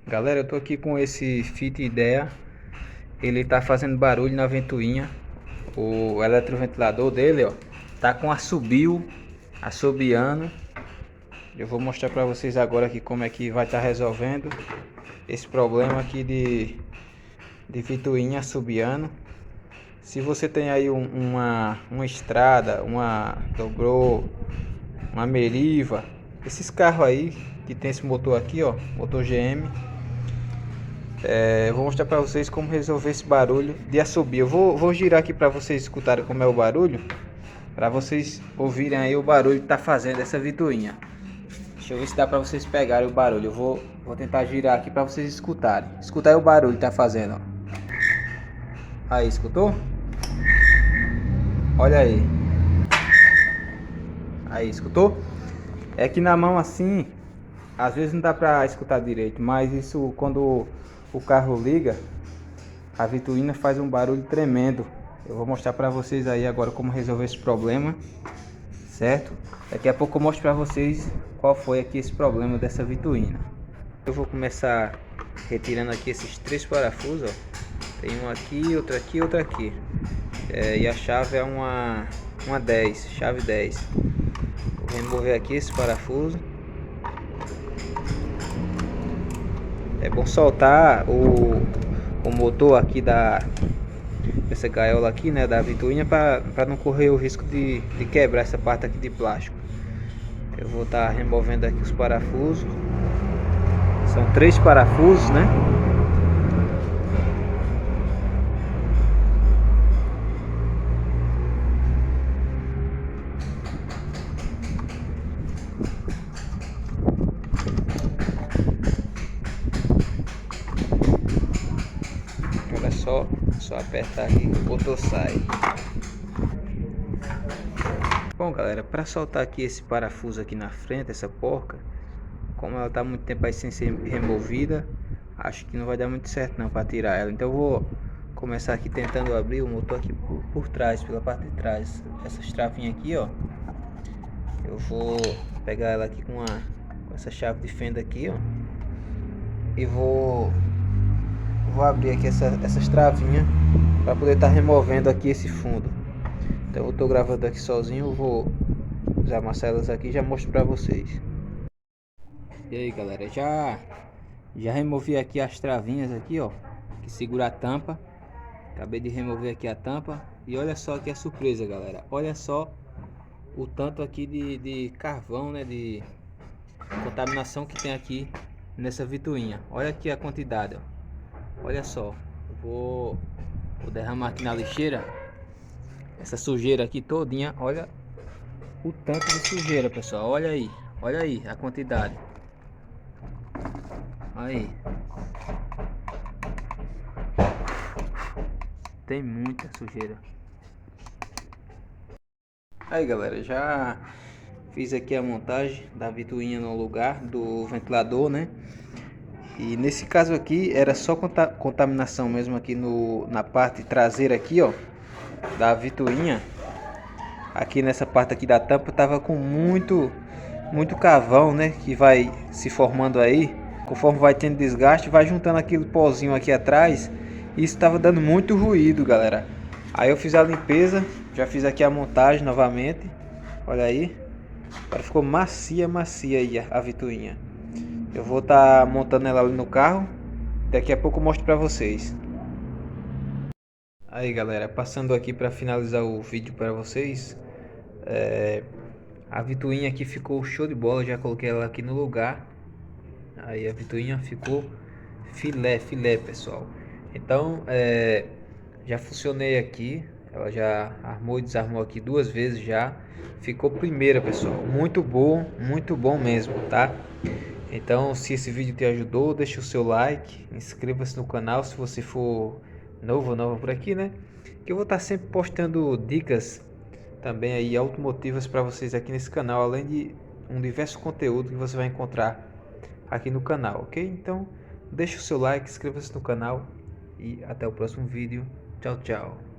Galera, eu tô aqui com esse Fit Idea. Ele tá fazendo barulho na ventoinha. O eletroventilador dele, ó, tá com assobiando. Eu vou mostrar pra vocês agora aqui como é que vai estar resolvendo esse problema aqui de ventoinha assobiando. Se você tem aí uma Estrada, uma Dobro, uma Meriva, esses carros aí que tem esse motor aqui, ó, motor GM. Eu vou mostrar para vocês como resolver esse barulho de assobio. Eu vou girar aqui para vocês escutarem como é o barulho, para vocês ouvirem aí o barulho que tá fazendo essa ventoinha. Deixa eu ver se dá para vocês pegarem o barulho. Eu vou tentar girar aqui para vocês escutarem. Escutar o barulho que tá fazendo, ó. Aí, escutou? Olha aí. Aí, escutou? É que na mão assim, às vezes não dá para escutar direito, mas isso quando o carro liga, a ventoinha faz um barulho tremendo. Eu vou mostrar para vocês aí agora como resolver esse problema, certo? Daqui a pouco eu mostro para vocês qual foi aqui esse problema dessa ventoinha. Eu vou começar retirando aqui esses 3 parafusos, ó. Tem um aqui, outro aqui, outro aqui. E a chave é uma 10, chave 10. Vou remover aqui esse parafuso. É bom soltar o motor aqui dessa gaiola aqui, né, da ventoinha, para não correr o risco de quebrar essa parte aqui de plástico. Eu vou estar removendo aqui os parafusos. São 3 parafusos, né? Olha só apertar aqui que o motor sai. Bom, galera, para soltar aqui esse parafuso aqui na frente, essa porca, como ela tá muito tempo aí sem ser removida, acho que não vai dar muito certo não para tirar ela. Então eu vou começar aqui tentando abrir o motor aqui por trás, pela parte de trás. Essas travinhas aqui, ó, eu vou pegar ela aqui com essa chave de fenda aqui, ó, e vou abrir aqui essas travinhas para poder estar removendo aqui esse fundo. Então eu tô gravando aqui sozinho, eu vou amassar elas aqui e já mostro para vocês. E aí, galera, já removi aqui as travinhas aqui, ó, que segura a tampa. Acabei de remover aqui a tampa e olha só aqui a surpresa, galera. Olha só o tanto aqui de carvão, né, de contaminação que tem aqui nessa ventoinha. Olha aqui a quantidade, ó. Olha só. Vou derramar aqui na lixeira essa sujeira aqui todinha. Olha o tanto de sujeira, pessoal. Olha aí a quantidade. Aí, tem muita sujeira. Aí, galera, já fiz aqui a montagem da ventoinha no lugar do ventilador, né? E nesse caso aqui era só contaminação mesmo aqui na parte traseira aqui, ó, da ventoinha. Aqui nessa parte aqui da tampa tava com muito carvão, né, que vai se formando aí. Conforme vai tendo desgaste, vai juntando aquele pozinho aqui atrás. E isso estava dando muito ruído, galera. Aí eu fiz a limpeza, já fiz aqui a montagem novamente. Olha aí, agora ficou macia aí a ventoinha. Eu vou estar montando ela ali no carro. Daqui a pouco eu mostro para vocês. Aí, galera, passando aqui para finalizar o vídeo para vocês. A ventoinha aqui ficou show de bola. Já coloquei ela aqui no lugar. Aí a ventoinha ficou filé, pessoal. Então, já funcionei aqui. Ela já armou e desarmou aqui 2 vezes já. Ficou primeira, pessoal. Muito bom mesmo, tá? Então, se esse vídeo te ajudou, deixa o seu like, inscreva-se no canal se você for novo ou nova por aqui, né? Que eu vou estar sempre postando dicas também aí automotivas para vocês aqui nesse canal, além de um diverso conteúdo que você vai encontrar aqui no canal, ok? Então, deixa o seu like, inscreva-se no canal e até o próximo vídeo. Tchau, tchau.